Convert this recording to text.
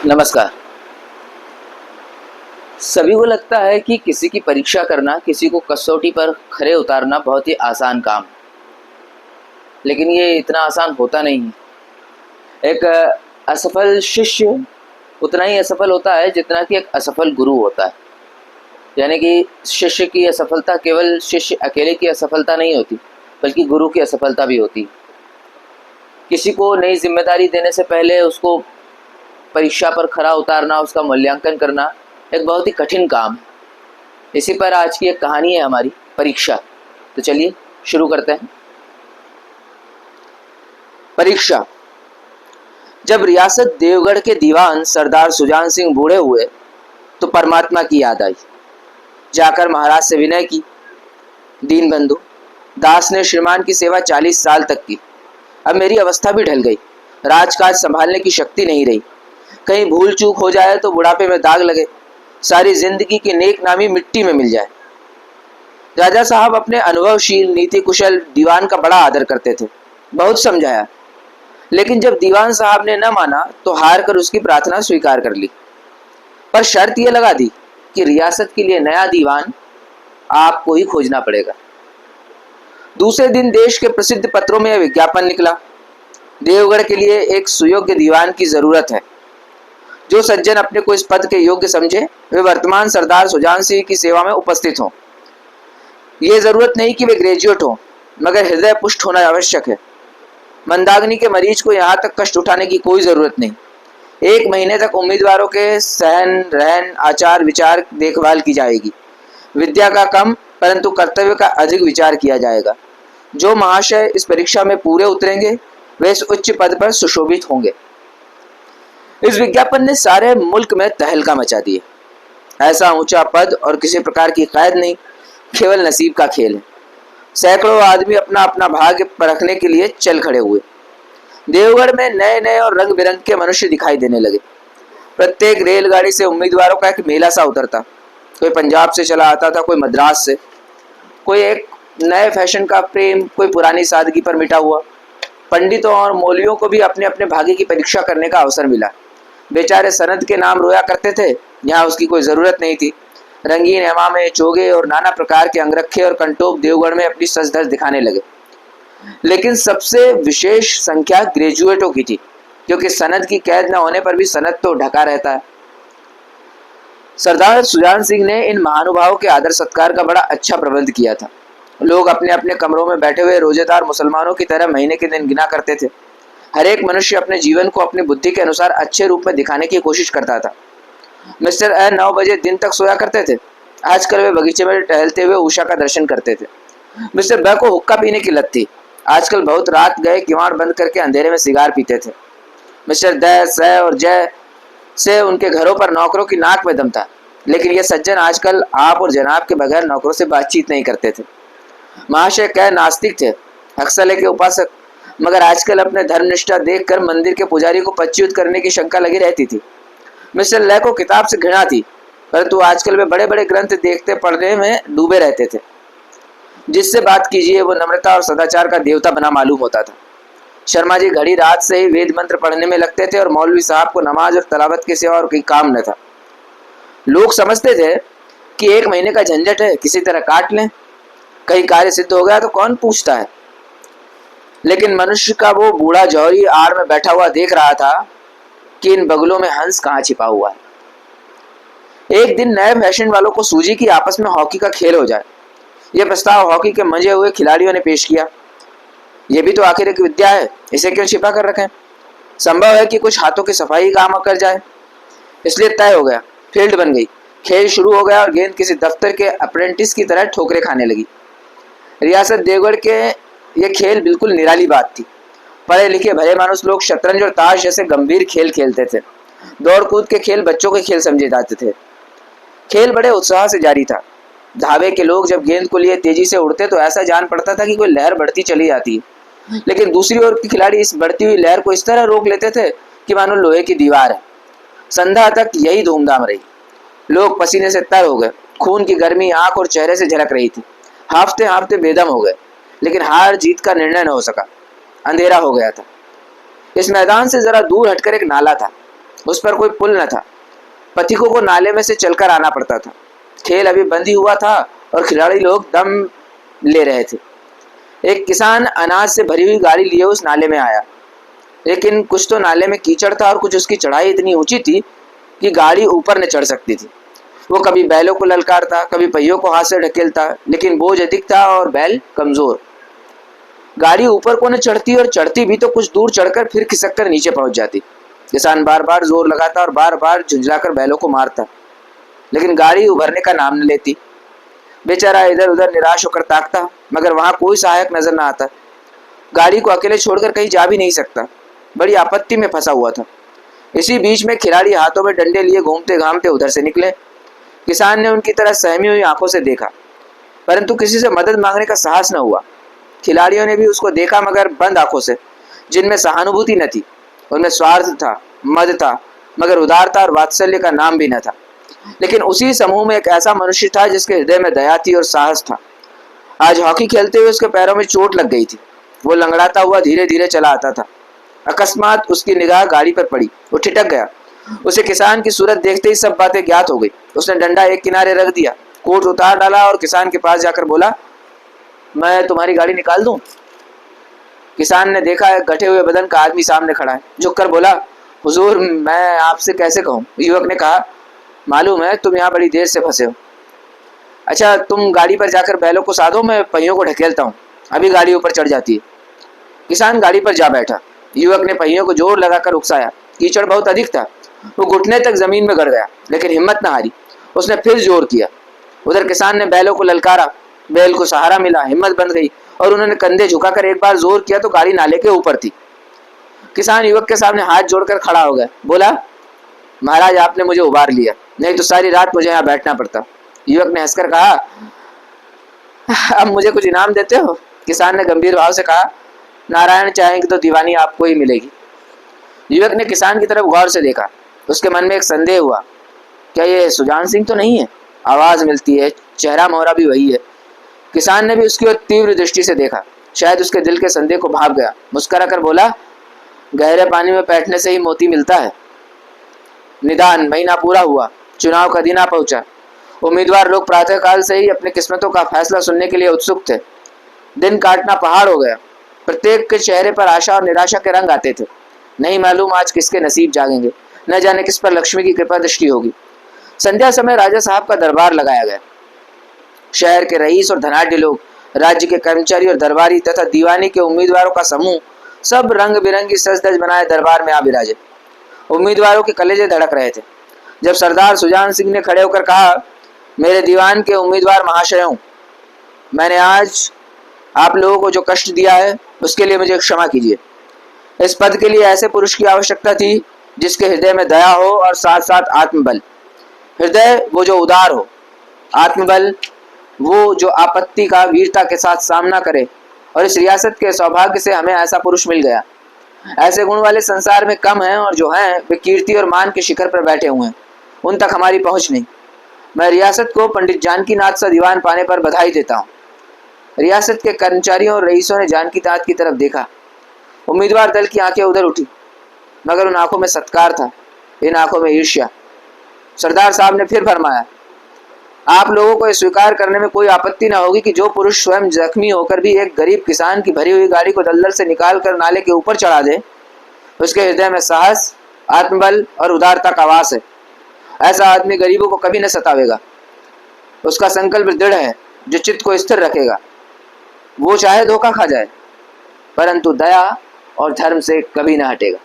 नमस्कार। सभी को लगता है कि किसी की परीक्षा करना, किसी को कसौटी पर खरे उतारना बहुत ही आसान काम है, लेकिन ये इतना आसान होता नहीं है। एक असफल शिष्य उतना ही असफल होता है जितना कि एक असफल गुरु होता है। यानी कि शिष्य की असफलता केवल शिष्य अकेले की असफलता नहीं होती, बल्कि गुरु की असफलता भी होती है। किसी को नई जिम्मेदारी देने से पहले उसको परीक्षा पर खरा उतारना, उसका मूल्यांकन करना एक बहुत ही कठिन काम है। इसी पर आज की एक कहानी है हमारी, परीक्षा। तो चलिए शुरू करते हैं। परीक्षा। जब रियासत देवगढ़ के दीवान सरदार सुजान सिंह बूढ़े हुए तो परमात्मा की याद आई। जाकर महाराज से विनय की, दीन बंधु, दास ने श्रीमान की सेवा 40 साल तक की। अब मेरी अवस्था भी ढल गई, राजकाज संभालने की शक्ति नहीं रही। कहीं भूल चूक हो जाए तो बुढ़ापे में दाग लगे, सारी जिंदगी की नेक नामी मिट्टी में मिल जाए। राजा साहब अपने अनुभवशील नीति कुशल दीवान का बड़ा आदर करते थे। बहुत समझाया, लेकिन जब दीवान साहब ने न माना तो हार कर उसकी प्रार्थना स्वीकार कर ली। पर शर्त यह लगा दी कि रियासत के लिए नया दीवान आपको ही खोजना पड़ेगा। दूसरे दिन देश के प्रसिद्ध पत्रों में यह विज्ञापन निकला, देवगढ़ के लिए एक सुयोग्य दीवान की जरूरत है। जो सज्जन अपने को इस पद के योग्य समझे वे वर्तमान सरदार सुजान सिंह की सेवा में उपस्थित हों। ये जरूरत नहीं कि वे ग्रेजुएट हों, मगर हृदय पुष्ट होना आवश्यक है। मंदाग्नि के मरीज को यहाँ तक कष्ट उठाने की कोई जरूरत नहीं। 1 महीने तक उम्मीदवारों के सहन रहन आचार विचार देखभाल की जाएगी। विद्या का कम परंतु कर्तव्य का अधिक विचार किया जाएगा। जो महाशय इस परीक्षा में पूरे उतरेंगे वे इस उच्च पद पर सुशोभित होंगे। इस विज्ञापन ने सारे मुल्क में तहलका मचा दिया। ऐसा ऊंचा पद और किसी प्रकार की कैद नहीं, केवल नसीब का खेल है। सैकड़ों आदमी अपना अपना भाग्य परखने के लिए चल खड़े हुए। देवगढ़ में नए नए और रंग बिरंग के मनुष्य दिखाई देने लगे। प्रत्येक रेलगाड़ी से उम्मीदवारों का एक मेला सा उतरता। कोई पंजाब से चला आता था, कोई मद्रास से, कोई एक नए फैशन का प्रेम, कोई पुरानी सादगी पर मिटा हुआ। पंडितों और मौलवियों को भी अपने अपने भाग्य की परीक्षा करने का अवसर मिला। बेचारे सनद के नाम रोया करते थे, यहाँ उसकी कोई जरूरत नहीं थी। रंगीन एमामे, चोगे और नाना प्रकार के अंगरखे और कंटोप देवगढ़ में अपनी सज धज दिखाने लगे। लेकिन सबसे विशेष संख्या ग्रेजुएटों की थी, क्योंकि सनद की कैद न होने पर भी सनद तो ढका रहता है। सरदार सुजान सिंह ने इन महानुभावों के आदर सत्कार का बड़ा अच्छा प्रबंध किया था। लोग अपने अपने कमरों में बैठे हुए रोजेदार मुसलमानों की तरह महीने के दिन गिना करते थे। हर एक मनुष्य अपने जीवन को अपनी बुद्धि के अनुसार अच्छे रूप में दिखाने की कोशिश करता था। मिस्टर ए 9 बजे दिन तक सोया करते थे, आजकल वे बगीचे में टहलते हुए उषा का दर्शन करते थे। मिस्टर ब को हुक्का पीने की लत थी, आजकल बहुत रात गए किवाड़ बंद करके अंधेरे में सिगार पीते थे। मिस्टर द, स और जय से उनके घरों पर नौकरों की नाक में दम था, लेकिन ये सज्जन आजकल आप और जनाब के बगैर नौकरों से बातचीत नहीं करते थे। महाशय कै नास्तिक थे, अक्सले के उपासक, मगर आजकल अपने धर्मनिष्ठा देखकर मंदिर के पुजारी को पच्युत करने की शंका लगी रहती थी। मिस्टर लय को किताब से घृणा थी, परंतु आजकल वे बड़े बड़े ग्रंथ देखते पढ़ने में डूबे रहते थे। जिससे बात कीजिए वो नम्रता और सदाचार का देवता बना मालूम होता था। शर्मा जी घड़ी रात से ही वेद मंत्र पढ़ने में लगते थे और मौलवी साहब को नमाज और तलावत के सिवा और कोई काम न था। लोग समझते थे कि 1 महीने का झंझट है, किसी तरह काट लें, कहीं कार्य सिद्ध हो गया तो कौन पूछता है। लेकिन मनुष्य का वो बूढ़ा जौहरी आड़ में बैठा हुआ देख रहा था कि इन बगलों में हंस कहाँ छिपा हुआ है। एक दिन नए फैशन वालों को सूझी कि आपस में हॉकी का खेल हो जाए। यह प्रस्ताव हॉकी के मंजे हुए खिलाड़ियों ने पेश किया। यह भी तो आखिर एक विद्या है, इसे क्यों छिपा कर रखें। संभव है कि कुछ हाथों की सफाई काम कर जाए। इसलिए तय हो गया, फील्ड बन गई, खेल शुरू हो गया और गेंद किसी दफ्तर के अप्रेंटिस की तरह ठोकरे खाने लगी। रियासत देवगढ़ के ये खेल बिल्कुल निराली बात थी। पढ़े लिखे भले मानुस लोग शतरंज और ताश जैसे गंभीर खेल खेलते थे। दौड़ कूद के खेल बच्चों के खेल समझे जाते थे। खेल बड़े उत्साह से जारी था। धावे के लोग जब गेंद को लिए तेजी से उड़ते तो ऐसा जान पड़ता था कि कोई लहर बढ़ती चली जाती है, लेकिन दूसरी ओर के खिलाड़ी इस बढ़ती हुई लहर को इस तरह रोक लेते थे कि मानो लोहे की दीवार है। संध्या तक यही धूमधाम रही। लोग पसीने से तर हो गए, खून की गर्मी आंख और चेहरे से झलक रही थी। हाफते हाफते बेदम हो गए, लेकिन हार जीत का निर्णय न हो सका। अंधेरा हो गया था। इस मैदान से जरा दूर हटकर एक नाला था। उस पर कोई पुल न था। पथिकों को नाले में से चलकर आना पड़ता था। खेल अभी बंद ही हुआ था और खिलाड़ी लोग दम ले रहे थे। एक किसान अनाज से भरी हुई गाड़ी लिए उस नाले में आया, लेकिन कुछ तो नाले में कीचड़ था और कुछ उसकी चढ़ाई इतनी ऊंची थी कि गाड़ी ऊपर न चढ़ सकती थी। वो कभी बैलों को ललकारता, कभी पहियों को हाथ से ढकेलता, लेकिन बोझ अधिक था और बैल कमजोर। गाड़ी ऊपर को न चढ़ती और चढ़ती भी तो कुछ दूर चढ़कर फिर खिसक कर नीचे पहुंच जाती। किसान बार बार जोर लगाता और बार बार झुंझलाकर बैलों को मारता, लेकिन गाड़ी उभरने का नाम न लेती। बेचारा इधर उधर निराश होकर ताकता, मगर वहां कोई सहायक नजर न आता। गाड़ी को अकेले छोड़कर कहीं जा भी नहीं सकता, बड़ी आपत्ति में फंसा हुआ था। इसी बीच में खिलाड़ी हाथों में डंडे लिए घूमते घामते उधर से निकले। किसान ने उनकी तरह सहमी हुई आंखों से देखा, परंतु किसी से मदद मांगने का साहस न हुआ। खिलाड़ियों ने भी उसको देखा, मगर बंद आंखों से, जिनमें सहानुभूति न थी। उनमें स्वार्थ था, मद था, मगर उदारता और वात्सल्य का नाम भी न था। लेकिन उसी समूह में एक ऐसा मनुष्य था जिसके हृदय में दया थी और साहस था। आज हॉकी खेलते हुए उसके पैरों में चोट लग गई थी। वो लंगड़ाता हुआ धीरे धीरे चला आता था। अकस्मात उसकी निगाह गाड़ी पर पड़ी। वो ठिठक गया। उसे किसान की सूरत देखते ही सब बातें ज्ञात हो गई। उसने डंडा एक किनारे रख दिया, कोट उतार डाला और किसान के पास जाकर बोला, मैं तुम्हारी गाड़ी निकाल दूं? किसान ने देखा एक गठे हुए बदन का आदमी सामने खड़ा है। झुककर बोला, हुजूर, मैं आपसे कैसे कहूं? युवक ने कहा, मालूम है तुम यहाँ बड़ी देर से फंसे हो। अच्छा, तुम गाड़ी पर जाकर बैलों को साधो, मैं पहियों को ढकेलता हूँ, अभी गाड़ी ऊपर चढ़ जाती है। किसान गाड़ी पर जा बैठा। युवक ने पहियों को जोर लगाकर उकसाया। कीचड़ बहुत अधिक था। वो घुटने तक जमीन में गड़ गया, लेकिन हिम्मत न हारी। उसने फिर जोर किया। उधर किसान ने बैलों को ललकारा। बैल को सहारा मिला, हिम्मत बन गई और उन्होंने कंधे झुकाकर एक बार जोर किया तो गाड़ी नाले के ऊपर थी। किसान युवक के सामने हाथ जोड़कर खड़ा हो गया। बोला, महाराज, आपने मुझे उबार लिया, नहीं तो सारी रात मुझे यहाँ बैठना पड़ता। युवक ने हंसकर कहा, अब मुझे कुछ इनाम देते हो? किसान ने गंभीर भाव से कहा, नारायण चाहेंगे तो दीवानी आपको ही मिलेगी। युवक ने किसान की तरफ गौर से देखा। उसके मन में एक संदेह हुआ, क्या ये सुजान सिंह तो नहीं है? आवाज मिलती है, चेहरा मोहरा भी वही है। किसान ने भी उसकी ओर तीव्र दृष्टि से देखा। शायद उसके दिल के संदेह को भाप गया। मुस्कुरा कर बोला, गहरे पानी में बैठने से ही मोती मिलता है। निदान महीना पूरा हुआ, चुनाव का दिन आ पहुंचा। उम्मीदवार लोग प्रातःकाल से ही अपनी किस्मतों का फैसला सुनने के लिए उत्सुक थे। दिन काटना पहाड़ हो गया। प्रत्येक के चेहरे पर आशा और निराशा के रंग आते थे। नहीं मालूम आज किसके नसीब जागेंगे, न जाने किस पर लक्ष्मी की कृपा दृष्टि होगी। संध्या समय राजा साहब का दरबार लगाया गया। शहर के रईस और धनाढ्य लोग, राज्य के कर्मचारी और दरबारी तथा दीवानी के उम्मीदवारों का समूह सब रंग बिरंगी सज धज बनाए दरबार में आ बिराजे। उम्मीदवारों के कलेजे धड़क रहे थे। जब सरदार सुजान सिंह ने खड़े होकर कहा, मेरे दीवान के उम्मीदवार महाशयों, मैंने आज आप लोगों को जो कष्ट दिया है उसके लिए मुझे क्षमा कीजिए। इस पद के लिए ऐसे पुरुष की आवश्यकता थी जिसके हृदय में दया हो और साथ साथ आत्मबल। हृदय वो जो उदार हो, आत्मबल वो जो आपत्ति का वीरता के साथ सामना करे। और इस रियासत के सौभाग्य से हमें ऐसा पुरुष मिल गया। ऐसे गुण वाले संसार में कम हैं, और जो हैं वे कीर्ति और मान के शिखर पर बैठे हुए हैं। उन तक हमारी पहुंच नहीं। मैं रियासत को पंडित जानकीनाथ सा दीवान पाने पर बधाई देता हूँ। रियासत के कर्मचारियों और रईसों ने जानकीनाथ की तरफ देखा। उम्मीदवार दल की आंखें उधर उठी, मगर उन आंखों में सत्कार था, इन आंखों में ईर्ष्या। सरदार साहब ने फिर फरमाया, आप लोगों को यह स्वीकार करने में कोई आपत्ति न होगी कि जो पुरुष स्वयं जख्मी होकर भी एक गरीब किसान की भरी हुई गाड़ी को दलदल से निकाल कर नाले के ऊपर चढ़ा दे, उसके हृदय में साहस, आत्मबल और उदारता का वास है। ऐसा आदमी गरीबों को कभी न सतावेगा। उसका संकल्प दृढ़ है जो चित्त को स्थिर रखेगा। वो चाहे धोखा खा जाए, परंतु दया और धर्म से कभी न हटेगा।